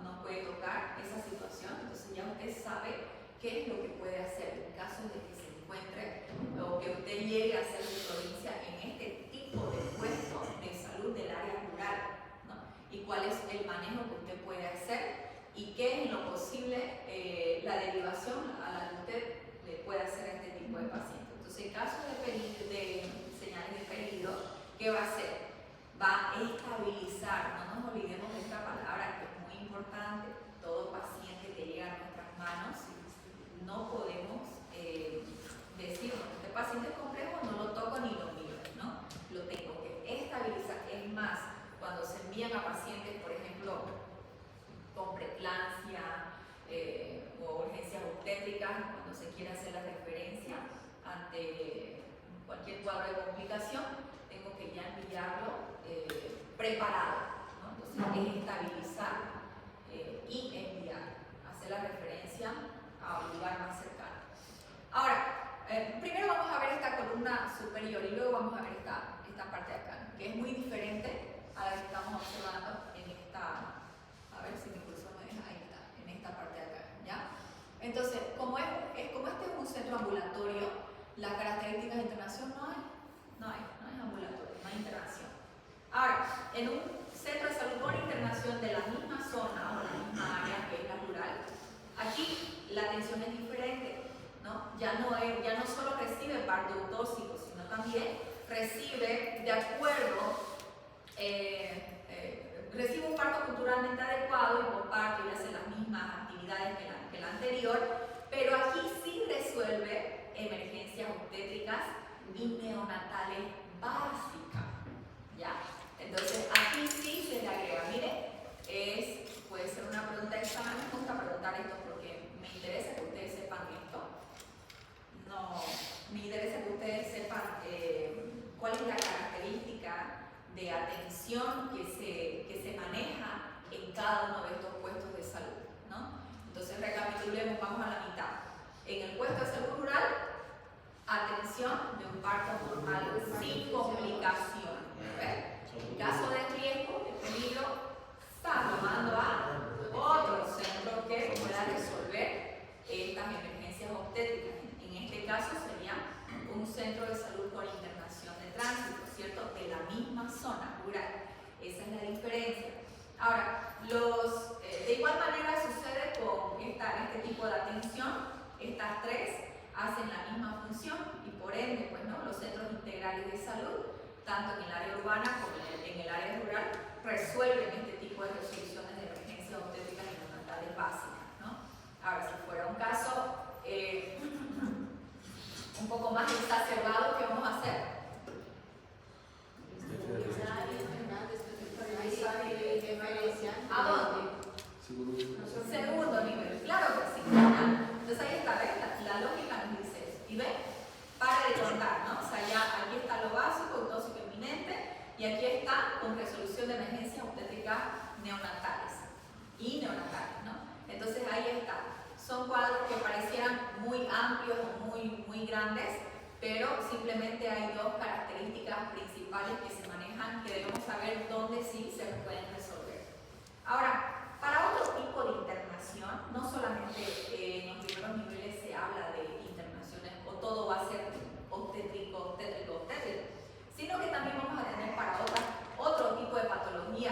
A: no puede tocar esa situación, entonces ya usted sabe qué es lo que puede hacer en caso de que se encuentre o que usted llegue a ser su provincia en este tipo de puesto de salud del área rural, ¿no? Y cuál es el manejo que usted puede hacer y qué es en lo posible la derivación a la que usted le puede hacer a este tipo de pacientes. Entonces, en caso de señales de peligro, ¿qué va a hacer? Va a estabilizar, no nos olvidemos de esta palabra que es muy importante. Todo paciente que llega a nuestras manos, no podemos decir, este paciente es complejo, no lo toco ni lo miro, ¿no? Lo tengo que estabilizar. Es más, cuando se envían a pacientes, por ejemplo, con preeclampsia o urgencias obstétricas, cuando se quiere hacer la referencia ante cualquier cuadro de complicación, tengo que ya enviarlo preparado, ¿no? Entonces es estabilizar y enviar, hacer la referencia a un lugar más cercano. Ahora, primero vamos a ver esta columna superior y luego vamos a ver esta parte de acá, que es muy diferente a la que estamos observando en esta, a ver si mi cursor me deja, ahí está, en esta parte de acá, ¿ya? Entonces, como este es un centro ambulatorio, las características de internación no hay ambulatorio, no hay internación. Ahora, en un centro de salud con internación de la misma zona o la misma área que es la rural, aquí la atención es diferente, ¿no? Ya no solo recibe parto eutóxico, sino también recibe de acuerdo, recibe un parto culturalmente adecuado y posparto y hace las mismas actividades que la anterior, pero aquí sí resuelve emergencias obstétricas y neonatales básicas, ¿ya? Entonces aquí sí se le agrega, mire, puede ser una pregunta de examen, me gusta preguntar esto porque me interesa que ustedes sepan esto, me interesa que ustedes sepan cuál es la característica de atención que se maneja en cada uno de estos puestos de salud, ¿no? Entonces recapitulemos, vamos a la mitad. En el puesto de salud rural, atención de un parto normal sin complicación. En caso de riesgo, de peligro, está llamando a otro centro que pueda resolver estas emergencias obstétricas. En este caso sería un centro de salud con internación de tránsito, ¿cierto? De la misma zona rural. Esa es la diferencia. Ahora, de igual manera sucede con este tipo de atención. Estas tres hacen la misma función y por ende, pues, ¿no? Los centros integrales de salud, tanto en el área urbana como en el área rural, resuelven este tipo de resoluciones de emergencias obstétricas y neonatales básicas, ¿no? Ahora, si fuera un caso un poco más exacerbado, ¿qué vamos a hacer? ¿A dónde? Segundo nivel, claro que sí. Entonces ahí está, ¿ves? La lógica nos dice eso. Y ven, para de contar, ¿no? O sea, ya aquí está lo básico, tóxico inminente, y aquí está con resolución de emergencias obstétricas neonatales y neonatales, ¿no? Entonces ahí está. Son cuadros que parecieran muy amplios o muy grandes, pero simplemente hay dos características principales que se manejan que debemos saber dónde sí se pueden resolver. Ahora, para otro tipo de internación, no solamente en los primeros niveles se habla de internaciones o todo va a ser obstétrico, sino que también vamos a tener para otro tipo de patología.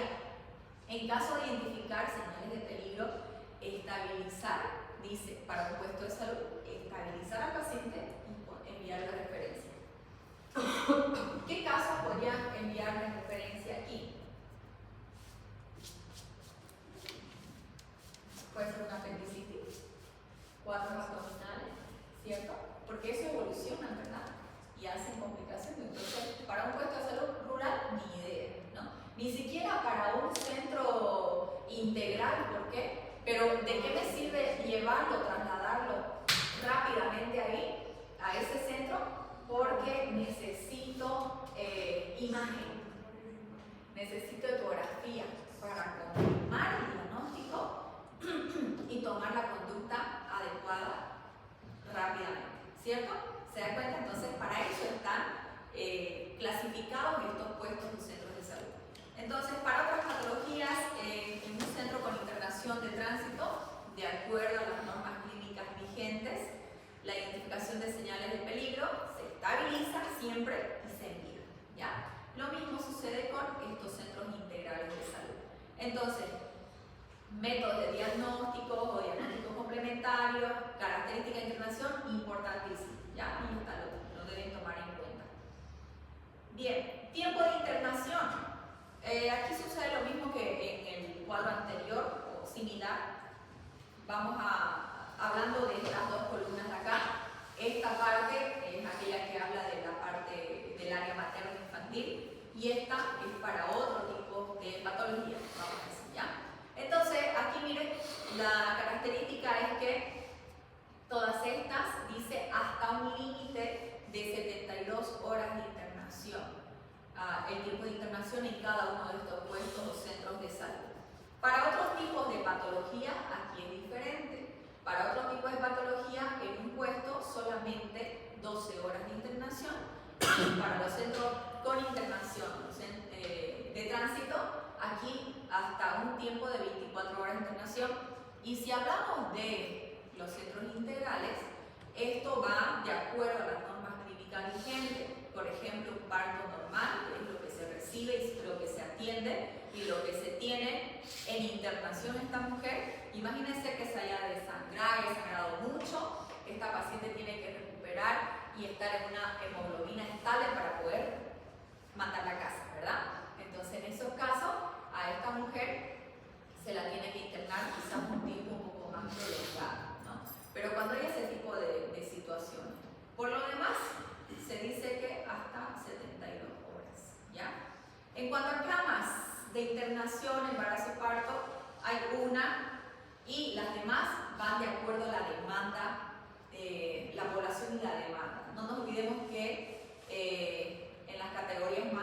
A: En caso de identificar señales de peligro, estabilizar, dice, para un puesto de salud, estabilizar al paciente y enviarle referencia. ¿Qué casos podrían enviarle referencia aquí? Puede ser una apendicitis, cuadros abdominales, ¿cierto? Porque eso evoluciona, ¿verdad? Y hacen complicaciones. Entonces, para un puesto de salud rural, ni idea, ¿no? Ni siquiera para un centro integral, ¿por qué? Pero ¿de qué me sirve llevarlo, trasladarlo rápidamente ahí, a ese centro? Porque necesito imagen, necesito ecografía para confirmar el diagnóstico y tomar la conducta adecuada rápidamente, ¿cierto? ¿Se dan cuenta? Entonces, para eso están clasificados estos puestos en centros de salud. Entonces, para otras patologías, en un centro con internación de tránsito, de acuerdo a las normas clínicas vigentes, la identificación de señales de peligro se estabiliza siempre y se envía, ¿ya? Lo mismo sucede con estos centros integrales de salud. Entonces, métodos de diagnóstico o diagnósticos complementarios, característica de internación, importantísimo, ¿ya? Y hasta lo deben tomar en cuenta. Bien, tiempo de internación. Aquí sucede lo mismo que en el cuadro anterior o similar. Vamos hablando de estas dos columnas de acá. Esta parte es aquella que habla de la parte del área materno-infantil y esta es para otro tipo de patología, vamos a decir, ¿ya? Entonces, aquí miren, la característica es que todas estas dice hasta un límite de 72 horas de internación. El tiempo de internación en cada uno de estos puestos o centros de salud. Para otros tipos de patología, aquí es diferente. Para otro tipo de patología, en un puesto solamente 12 horas de internación. Y para los centros con internación de tránsito, aquí hasta un tiempo de 24 horas de internación. Y si hablamos de los centros integrales, esto va de acuerdo a las normas clínicas vigentes. Por ejemplo, un parto normal, que es lo que se recibe y lo que se atiende y lo que se tiene en internación esta mujer. Imagínense que se haya desangrado, sangrado mucho, esta paciente tiene que recuperar y estar en una hemoglobina estable para poder mandarla a casa, ¿verdad? Entonces, en esos casos, a esta mujer se la tiene que internar quizás un tiempo un poco más prolongado, ¿no? Pero cuando hay ese tipo de situaciones. Por lo demás, se dice que hasta 72 horas, ¿ya? En cuanto a camas de internación, embarazo y parto, hay una y las demás van de acuerdo a la demanda, la población y la demanda. No nos olvidemos que en las categorías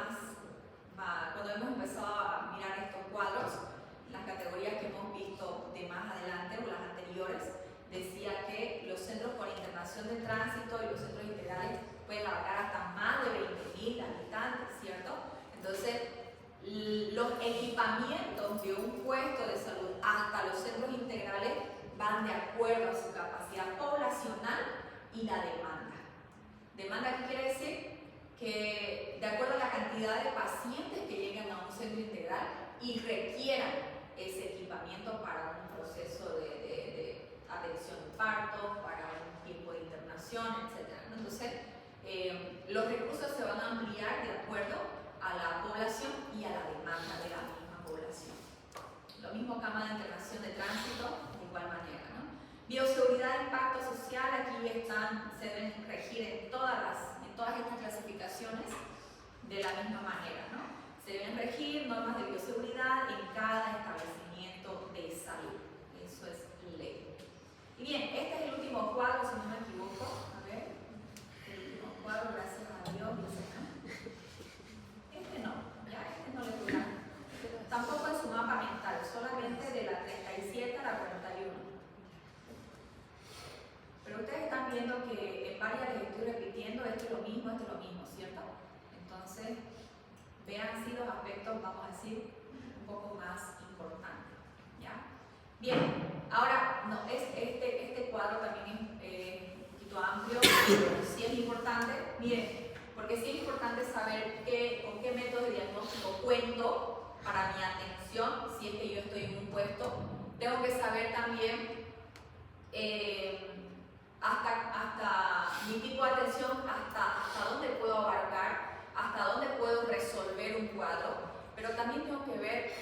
A: cuando hemos empezado a mirar estos cuadros, las categorías que hemos visto de más adelante o las anteriores, decía que los centros con internación van de acuerdo a su capacidad poblacional y la demanda. ¿Demanda qué quiere decir? Que de acuerdo a la cantidad de pacientes que llegan a un centro integral y requieran ese equipamiento para un proceso de atención de parto, para un tiempo de internación, etc. Entonces, los recursos se van a ampliar de acuerdo a la población y a la demanda de la misma población. Lo mismo cama de internación de tránsito, de igual manera, ¿no? Bioseguridad e impacto social, aquí se deben regir en todas estas clasificaciones de la misma manera, ¿no? Se deben regir normas de bioseguridad en cada establecimiento de salud. Eso es ley. Y bien, este es el último cuadro, si no me equivoco. A ver, el último cuadro, gracias a Dios. Este no, ya este no le toca. Tampoco en su mapa mental, solamente de la 37 a la 41. Pero ustedes están viendo que en varias les estoy repitiendo esto es lo mismo, ¿cierto? Entonces, vean si los aspectos, vamos a decir, un poco más importantes. ¿Ya? Bien, ahora, no, este cuadro también es un poquito amplio, pero sí es importante. Miren, porque sí es importante saber con qué método de diagnóstico cuento para mi atención, si es que yo estoy en un puesto. Tengo que saber también hasta mi tipo de atención, hasta dónde puedo abarcar, hasta dónde puedo resolver un cuadro, pero también tengo que ver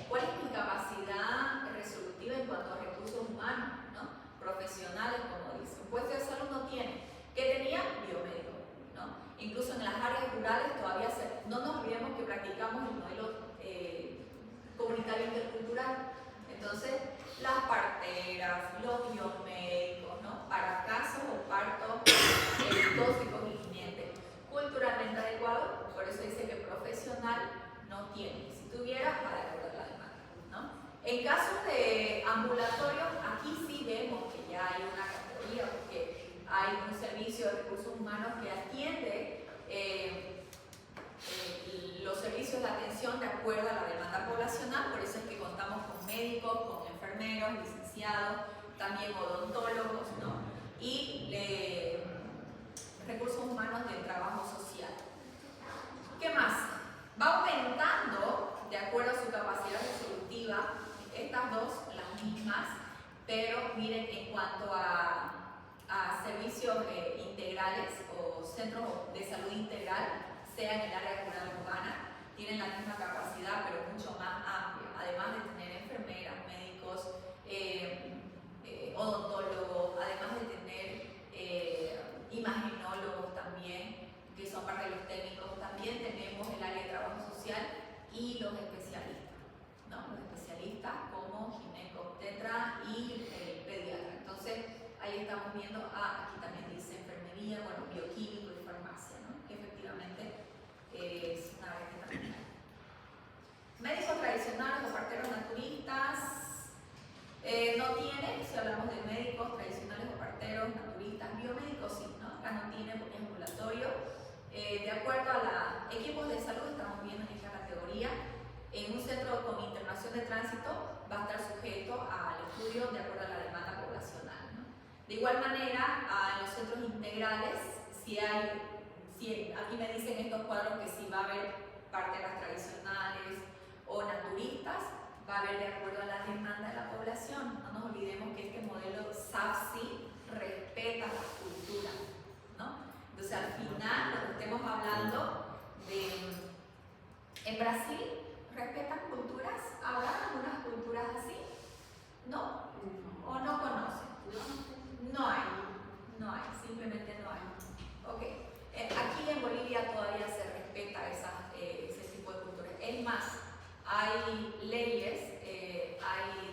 A: cuál es mi capacidad resolutiva en cuanto a recursos humanos, ¿no? Profesionales, como dice. Un puesto de salud no tiene. ¿Qué tenía? Biomédico, ¿no? Incluso en las áreas rurales todavía no nos olvidemos que practicamos el modelo comunitario intercultural. Entonces, las parteras, los biomédicos, ¿no? Para casos o partos tóxicos y inminentes, culturalmente adecuado, por eso dice que profesional no tiene. Y si tuviera, para de acuerdo a la demanda, ¿no? En casos de ambulatorios, aquí sí vemos que ya hay una categoría, porque hay un servicio de recursos humanos que atiende los servicios de atención de acuerdo a la demanda poblacional, por eso es que contamos con médicos, con enfermeros, licenciados, también odontólogos, ¿no? Y recursos humanos del trabajo social. ¿Qué más? Va aumentando de acuerdo a su capacidad resolutiva, estas dos, las mismas, pero miren, en cuanto a servicios integrales o centros de salud integral, sea en el área rural o urbana, tienen la misma capacidad, pero mucho más amplia, además de tener enfermeras, médicos, odontólogos, además de tener imagenólogos también, que son parte de los técnicos. También tenemos el área de trabajo social y los especialistas, ¿no? Los especialistas como ginecobstetra y pediatra. Entonces, ahí estamos viendo, aquí también dice enfermería, bueno, bioquímico y farmacia, ¿no? Que efectivamente es una área que también hay. Médicos tradicionales o parteros naturistas, no tiene, si hablamos de médicos tradicionales o parteros naturistas, biomédicos sí, ¿no? Acá no tiene porque es ambulatorio. De acuerdo a equipos de salud, estamos viendo en esta categoría, en un centro con internación de tránsito va a estar sujeto al estudio de acuerdo a la demanda poblacional, ¿no? De igual manera, en los centros integrales, si aquí me dicen estos cuadros que si va a haber parteras tradicionales o naturistas, va a haber de acuerdo a la demanda de la población. No nos olvidemos que este modelo SAFSI respeta la cultura, ¿no? Entonces, al final, cuando estemos hablando en Brasil, ¿respetan culturas? ¿Habrá algunas culturas así? ¿No? ¿O no conocen? No hay, simplemente no hay. Ok. Aquí en Bolivia todavía se respeta ese tipo de culturas. Es más, hay leyes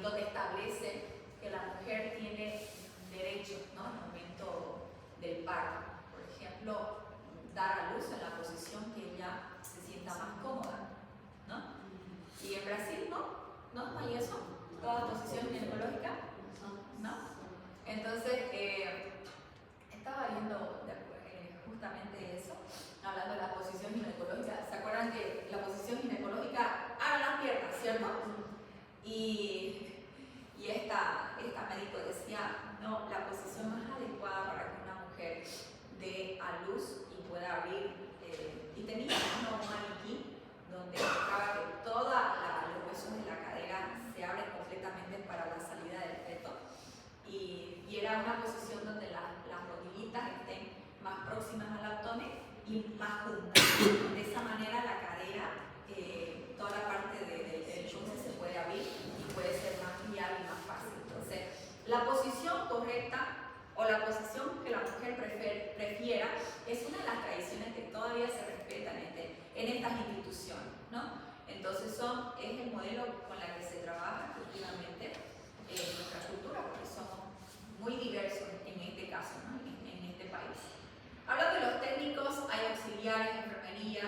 A: donde establece que la mujer tiene derechos, ¿no? En el momento del parto. Por ejemplo, dar a luz en la posición que ella se sienta más cómoda, ¿no? Y en Brasil no hay eso. Toda posición ginecológica, ¿no? Entonces, estaba viendo justamente eso, hablando de la posición ginecológica. ¿Se acuerdan que la posición ginecológica abre las piernas, cierto? Y esta sea una posición donde las rodillitas estén más próximas al abdomen y más juntas. De esa manera la cadera, toda la parte del yunque se puede abrir y puede ser más viable y más fácil. Entonces, la posición correcta o la posición que la mujer prefiera es una de las tradiciones que todavía se respetan en estas instituciones, ¿no? Entonces es el modelo con la que se trabaja culturalmente en nuestra cultura, porque somos muy diversos en este caso, ¿no? en este país. Hablando de los técnicos, hay auxiliares de enfermería,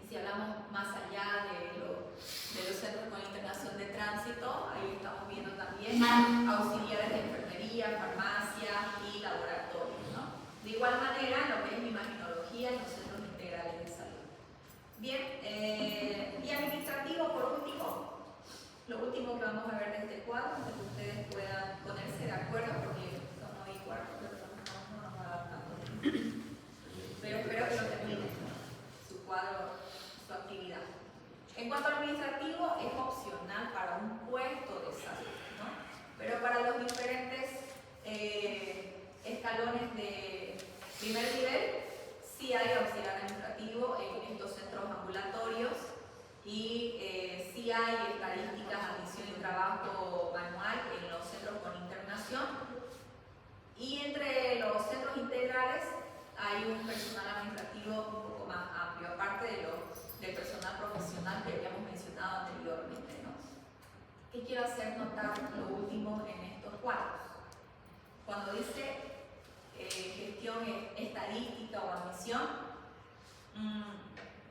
A: y si hablamos más allá de los centros con internación de tránsito, ahí estamos viendo también auxiliares de enfermería, farmacia y laboratorios, ¿no? De igual manera, lo que es imaginología en los centros integrales de salud. Bien, y administrativo por último, lo último que vamos a ver de este cuadro, para que ustedes puedan ponerse de acuerdo, porque son 9:15, pero no nos adaptando. Pero espero que lo terminen, su cuadro, su actividad. En cuanto al administrativo, es opcional para un puesto de salud, ¿no? Pero para los diferentes escalones de primer nivel, sí hay auxiliar administrativo en estos centros ambulatorios y sí hay estadísticas, admisión y trabajo manual en los centros con internación. Y entre los centros integrales hay un personal administrativo un poco más amplio, aparte del personal profesional que habíamos mencionado anteriormente, ¿no? ¿Qué quiero hacer notar lo último en estos cuadros? Cuando dice gestión estadística o admisión,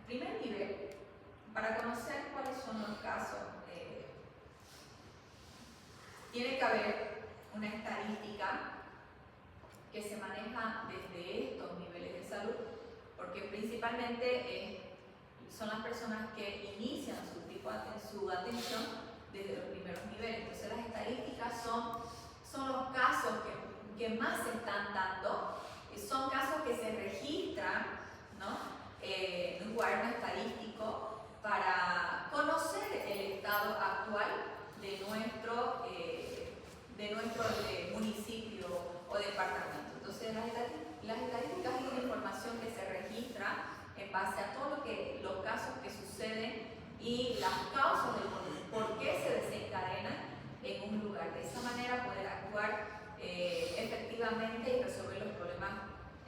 A: primer nivel, para conocer cuáles son los casos, tiene que haber una estadística que se maneja desde estos niveles de salud, porque principalmente son las personas que inician su atención desde los primeros niveles. Entonces las estadísticas son los casos que más se están dando, son casos que se registran, ¿no? En un cuaderno estadístico para conocer el estado actual de nuestro municipio o departamento. Entonces las estadísticas es una información que se registra en base a todos los casos que suceden y las causas del por qué se desencadenan en un lugar. De esa manera poder actuar efectivamente y resolver los problemas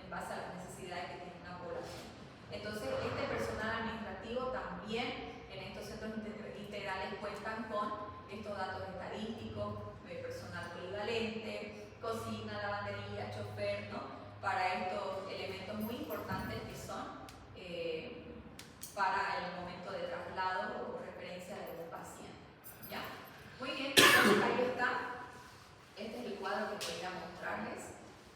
A: en base a las necesidades que tiene una población. Entonces este personal administrativo también en estos centros integrales cuentan con estos datos estadísticos, personal polivalente, cocina, lavandería, chofer, ¿no? Para estos elementos muy importantes que son para el momento de traslado o referencia de un paciente. ¿Ya? Muy bien, entonces ahí está. Este es el cuadro que quería mostrarles,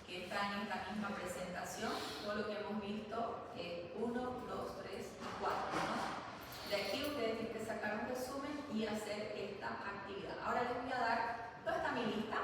A: que está en esta misma presentación. Todo lo que hemos visto es 1, 2, 3 y 4, ¿no? De aquí ustedes tienen que sacar un resumen y hacer esta actividad. Ahora les voy a dar, ¿dónde está mi lista?